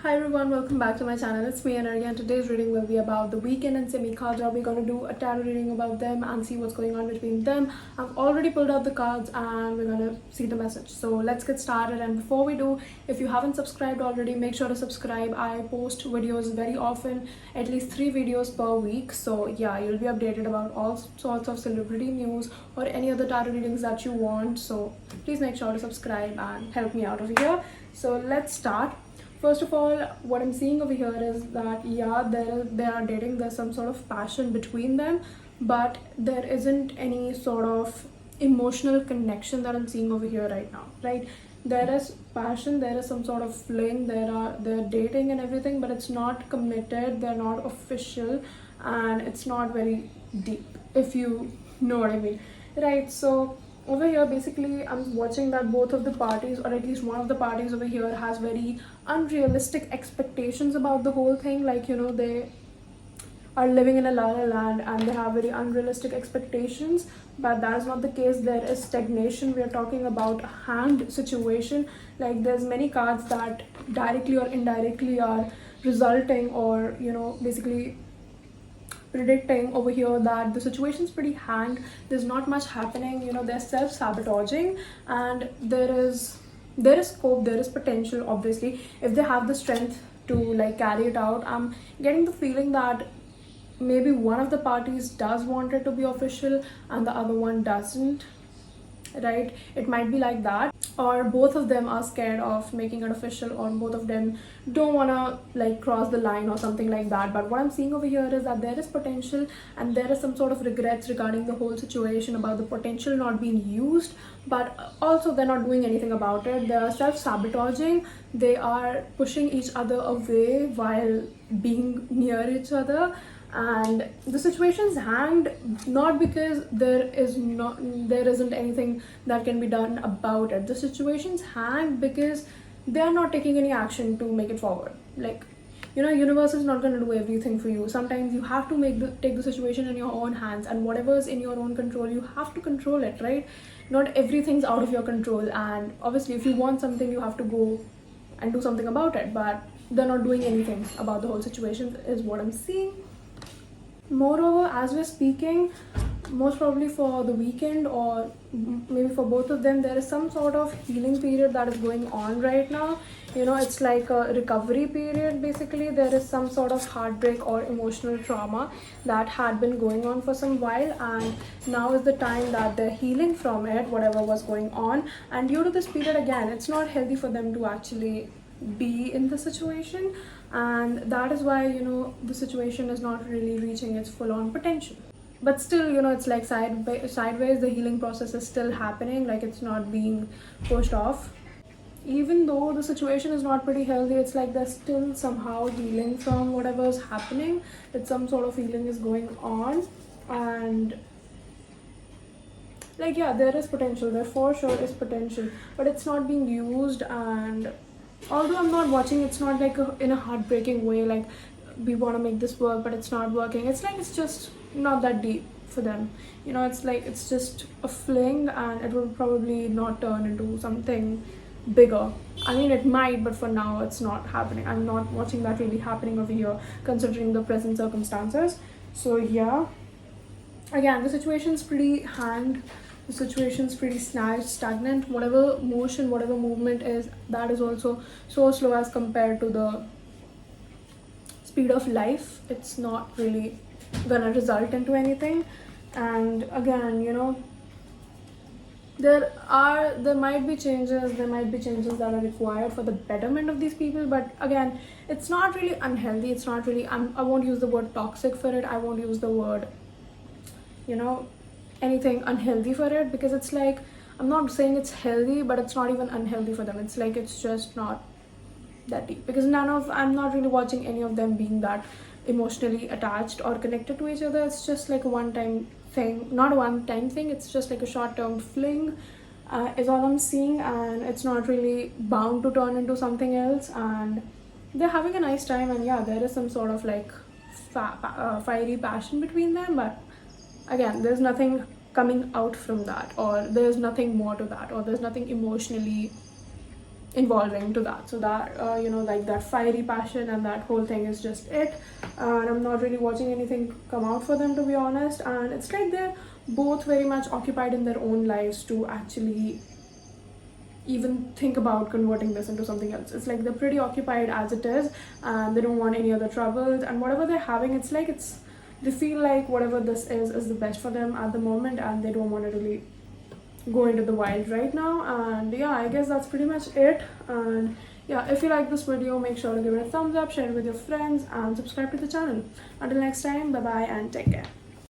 Hi everyone, welcome back to my channel. It's me Anarghya, and today's reading will be about the weekend and simi khadra. We're going to do a tarot reading about them and see what's going on between them. I've already pulled out the cards and we're going to see the message. So let's get started. And before we do, if you haven't subscribed already, make sure to subscribe. I post videos very often, at least 3 videos per week. So yeah, you'll be updated about all sorts of celebrity news or any other tarot readings that you want. So please make sure to subscribe and help me out over here. So let's start. First of all, what I'm seeing over here is that yeah, they are dating. There's some sort of passion between them, but there isn't any sort of emotional connection that I'm seeing over here right now, right? There is passion, there is some sort of fling, they're dating and everything, but it's not committed, they're not official, and it's not very deep, if you know what I mean, right? So over here basically I'm watching that both of the parties, or at least one of the parties over here, has very unrealistic expectations about the whole thing. Like, you know, they are living in a la la land and they have very unrealistic expectations, but that is not the case. There is stagnation. We are talking about a hanged situation. Like, there's many cards that directly or indirectly are resulting, or you know, basically predicting over here that the situation's pretty hanged. There's not much happening. You know, they're self-sabotaging, and there is scope, there is potential, obviously, if they have the strength to like carry it out. I'm getting the feeling that maybe one of the parties does want it to be official and the other one doesn't, right? It might be like that, or both of them are scared of making it official, or both of them don't want to like cross the line or something like that. But what I'm seeing over here is that there is potential, and there is some sort of regrets regarding the whole situation about the potential not being used, but also they're not doing anything about it. They are self-sabotaging. They are pushing each other away while being near each other, and the situation's hanged, not because there isn't anything that can be done about it. The situation's hanged because they are not taking any action to make it forward. Like, you know, universe is not going to do everything for you. Sometimes you have to take the situation in your own hands, and whatever is in your own control, you have to control it, right? Not everything's out of your control, and obviously if you want something, you have to go and do something about it, but they're not doing anything about the whole situation is what I'm seeing. Moreover, as we're speaking, most probably for the weekend, or maybe for both of them, there is some sort of healing period that is going on right now. You know, it's like a recovery period. Basically, there is some sort of heartbreak or emotional trauma that had been going on for some while, and now is the time that they're healing from it, whatever was going on. And due to this period, again, it's not healthy for them to actually be in the situation, and that is why, you know, the situation is not really reaching its full-on potential. But still, you know, it's like sideways, the healing process is still happening. Like, it's not being pushed off. Even though the situation is not pretty healthy, it's like they're still somehow healing from whatever is happening. That some sort of healing is going on, and like, yeah, there is potential. There for sure is potential, but it's not being used. And although I'm not watching, it's not like in a heartbreaking way, like we want to make this work but it's not working. It's like it's just not that deep for them. You know, it's like it's just a fling, and it will probably not turn into something bigger. I mean, it might, but for now it's not happening. I'm not watching that really happening over here, considering the present circumstances. So yeah, again, the situation's pretty hanged. The situation's pretty stagnant. Whatever motion, whatever movement is, that is also so slow as compared to the speed of life. It's not really gonna result into anything. And again, you know, there might be changes that are required for the betterment of these people, but again, it's not really unhealthy. It's not really, I won't use the word toxic for it. I won't use the word, you know, anything unhealthy for it, because it's like, I'm not saying it's healthy, but it's not even unhealthy for them. It's like it's just not that deep, because I'm not really watching any of them being that emotionally attached or connected to each other. It's just like a one-time thing, not a one-time thing. It's just like a short-term fling, is all I'm seeing, and it's not really bound to turn into something else. And they're having a nice time, and yeah, there is some sort of like fiery passion between them, but again, there's nothing coming out from that, or there's nothing more to that, or there's nothing emotionally involving to that. So that you know, like that fiery passion and that whole thing is just it. And I'm not really watching anything come out for them, to be honest. And it's like they're both very much occupied in their own lives to actually even think about converting this into something else. It's like they're pretty occupied as it is, and they don't want any other troubles. And whatever they're having, it's like they feel like whatever this is the best for them at the moment, and they don't want to really go into the wild right now. And yeah, I guess that's pretty much it. And yeah, if you like this video, make sure to give it a thumbs up, share it with your friends, and subscribe to the channel. Until next time, bye bye and take care.